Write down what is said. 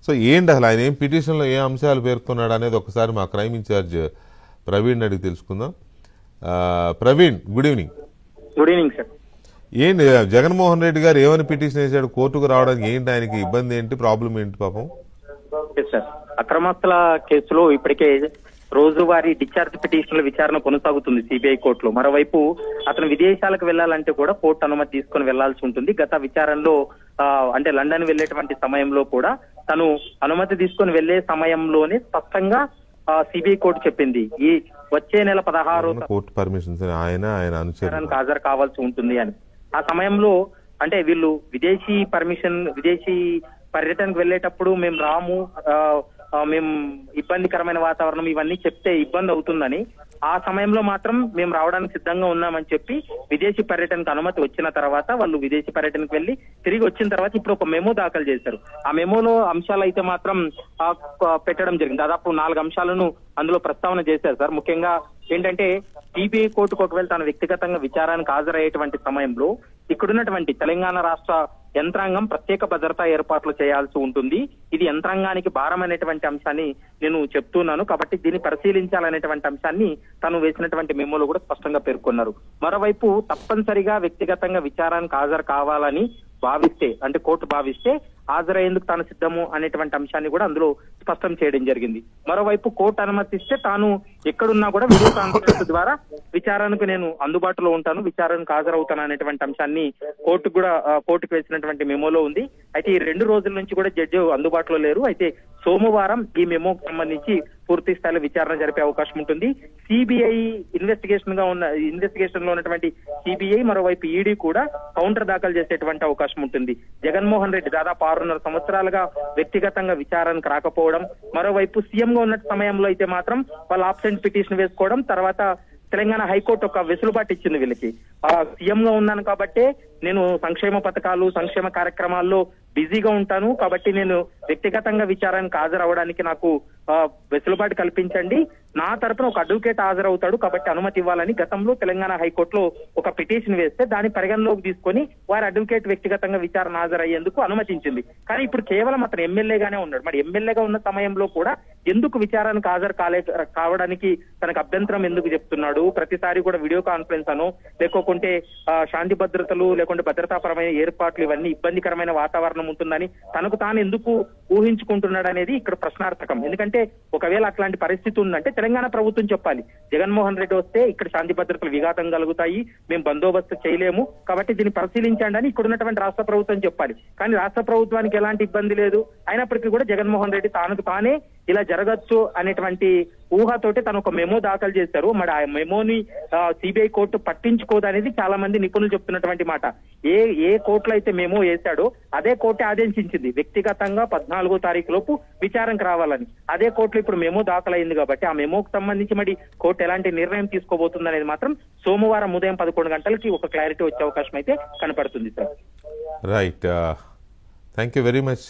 So ఏంటి అసలు ఆయన ఏం పిటిషన్లో ఏ అంశాలు పేర్కొన్నాడు అనేది ఒకసారి మా క్రైమ్ ఇన్ఛార్జ్ ప్రవీణ్ అడిగి తెలుసుకుందాం. Praveen, good evening. Good evening sir. ఏంటి జగన్మోహన్ రెడ్డి గారు ఏమని పిటిషన్ వేశాడు కోర్టుకు రావడానికి? ఏంటి ఆయనకి ఇబ్బంది ఏంటి, ప్రాబ్లం ఏంటి పాపం? సార్, అక్రమాస్తుల కేసులో ఇప్పటికే రోజువారీ డిశ్చార్జ్ పిటిషన్ల విచారణ కొనసాగుతుంది సిబిఐ కోర్టులో. మరోవైపు అతను విదేశాలకు వెళ్లాలంటే కూడా కోర్టు అనుమతి తీసుకుని వెళ్లాల్సి ఉంటుంది. గత విచారణలో అంటే లండన్ వెళ్లేటువంటి సమయంలో కూడా తను అనుమతి తీసుకుని వెళ్లే సమయంలోనే స్పష్టంగా సిబిఐ కోర్టు చెప్పింది ఈ వచ్చే నెల 16 కోర్టు పర్మిషన్స్ ఆయన హాజరు కావాల్సి ఉంటుంది అని. ఆ సమయంలో అంటే వీళ్ళు విదేశీ పర్యటనకు వెళ్లేటప్పుడు మేము రాము, మేము ఇబ్బందికరమైన వాతావరణం ఇవన్నీ చెప్తే ఇబ్బంది అవుతుందని, ఆ సమయంలో మాత్రం మేము రావడానికి సిద్ధంగా ఉన్నామని చెప్పి విదేశీ పర్యటనకు అనుమతి వచ్చిన తర్వాత వాళ్ళు విదేశీ పర్యటనకు వెళ్లి తిరిగి వచ్చిన తర్వాత ఇప్పుడు ఒక మెమో దాఖలు చేశారు. ఆ మెమోలో అంశాలు అయితే మాత్రం పెట్టడం జరిగింది. దాదాపు 4 అంశాలను అందులో ప్రస్తావన చేశారు సార్. ముఖ్యంగా ఏంటంటే సిబిఐ కోర్టుకు ఒకవేళ తాను వ్యక్తిగతంగా విచారానికి హాజరయ్యేటువంటి సమయంలో ఇక్కడున్నటువంటి తెలంగాణ రాష్ట్ర యంత్రాంగం ప్రత్యేక భద్రతా ఏర్పాట్లు చేయాల్సి ఉంటుంది. ఇది యంత్రాంగానికి భారం అనేటువంటి అంశాన్ని నేను చెప్తున్నాను కాబట్టి దీన్ని పరిశీలించాలనేటువంటి అంశాన్ని తను వేసినటువంటి మెమోలో కూడా స్పష్టంగా పేర్కొన్నారు. మరోవైపు తప్పనిసరిగా వ్యక్తిగతంగా విచారానికి హాజరు కావాలని భావిస్తే, అంటే కోర్టు భావిస్తే హాజరయ్యేందుకు తాను సిద్ధము అనేటువంటి అంశాన్ని కూడా అందులో స్పష్టం చేయడం జరిగింది. మరోవైపు కోర్టు అనుమతిస్తే తాను ఎక్కడున్నా కూడా వీడియో కాన్ఫరెన్స్ ద్వారా విచారణకు నేను అందుబాటులో ఉంటాను, విచారణకు హాజరవుతాను అనేటువంటి అంశాన్ని కోర్టుకు వేసినటువంటి మెమోలో ఉంది. అయితే ఈ 2 రోజుల నుంచి కూడా జడ్జి అందుబాటులో లేరు. అయితే సోమవారం ఈ మెమోకు సంబంధించి పూర్తి స్థాయిలో విచారణ జరిపే అవకాశం ఉంటుంది. సిబిఐ ఇన్వెస్టిగేషన్ లో ఉన్నటువంటి సిబిఐ మరోవైపు ఈడీ కూడా కౌంటర్ దాఖలు చేసేటువంటి అవకాశం ఉంటుంది. జగన్మోహన్ రెడ్డి దాదాపు 6.5 సంవత్సరాలుగా వ్యక్తిగతంగా విచారణకు రాకపోవడం, మరోవైపు సీఎం గా ఉన్న సమయంలో అయితే మాత్రం వాళ్ళు ఆబ్సెంట్ పిటిషన్ వేసుకోవడం, తర్వాత తెలంగాణ హైకోర్టు ఒక వెసులుబాటు ఇచ్చింది వీళ్ళకి. సీఎం గా ఉన్నాను కాబట్టి నేను సంక్షేమ పథకాలు సంక్షేమ కార్యక్రమాల్లో బిజీగా ఉంటాను కాబట్టి నేను వ్యక్తిగతంగా విచారానికి హాజరవడానికి నాకు వెసులుబాటు కల్పించండి, నా తరపున ఒక అడ్వకేట్ హాజరవుతాడు కాబట్టి అనుమతి ఇవ్వాలని గతంలో తెలంగాణ హైకోర్టులో ఒక పిటిషన్ వేస్తే దాన్ని పరిగణలోకి తీసుకొని వారి అడ్వకేట్ వ్యక్తిగతంగా విచారణ హాజరయ్యేందుకు అనుమతించింది. కానీ ఇప్పుడు కేవలం అతను ఎమ్మెల్యేగానే ఉన్నాడు. మరి ఎమ్మెల్యేగా ఉన్న సమయంలో కూడా ఎందుకు విచారానికి హాజరు కావడానికి తనకు అభ్యంతరం ఎందుకు చెప్తున్నాడు? ప్రతిసారి కూడా వీడియో కాన్ఫరెన్స్ అను లేకోకుంటే శాంతి భద్రతలు లేకుంటే భద్రతాపరమైన ఏర్పాట్లు ఇవన్నీ ఇబ్బందికరమైన వాతావరణం ఉంటుందని తనకు తాను ఎందుకు ఊహించుకుంటున్నాడు అనేది ఇక్కడ ప్రశ్నార్థకం. ఎందుకంటే ఒకవేళ అట్లాంటి పరిస్థితి ఉందంటే తెలంగాణ ప్రభుత్వం చెప్పాలి, జగన్మోహన్ రెడ్డి వస్తే ఇక్కడ శాంతి భద్రతలు విఘాతం కలుగుతాయి, మేము బందోబస్తు చేయలేము కాబట్టి దీన్ని పరిశీలించండి అని ఇక్కడ ఉన్నటువంటి రాష్ట్ర ప్రభుత్వం చెప్పాలి. కానీ రాష్ట్ర ప్రభుత్వానికి ఎలాంటి ఇబ్బంది లేదు, అయినప్పటికీ కూడా జగన్మోహన్ రెడ్డి తానుకు తానే ఇలా జరగచ్చు అనేటువంటి ఊహతోటి తను ఒక మెమో దాఖలు చేశారు. మరి ఆ మెమోని సిబిఐ కోర్టు పట్టించుకోదనేది చాలా మంది నిపుణులు చెప్తున్నటువంటి మాట. ఏ కోర్టులో అయితే మెమో వేశాడో అదే కోర్టు ఆదేశించింది వ్యక్తిగతంగా 14వ తారీఖు లోపు విచారణకు రావాలని. అదే కోర్టులో ఇప్పుడు మెమో దాఖలైంది కాబట్టి ఆ మెమోకు సంబంధించి మరి కోర్టు ఎలాంటి నిర్ణయం తీసుకోబోతుంది అనేది మాత్రం సోమవారం ఉదయం 11 గంటలకి ఒక క్లారిటీ వచ్చే అవకాశం అయితే కనపడుతుంది sir. Right, thank you very much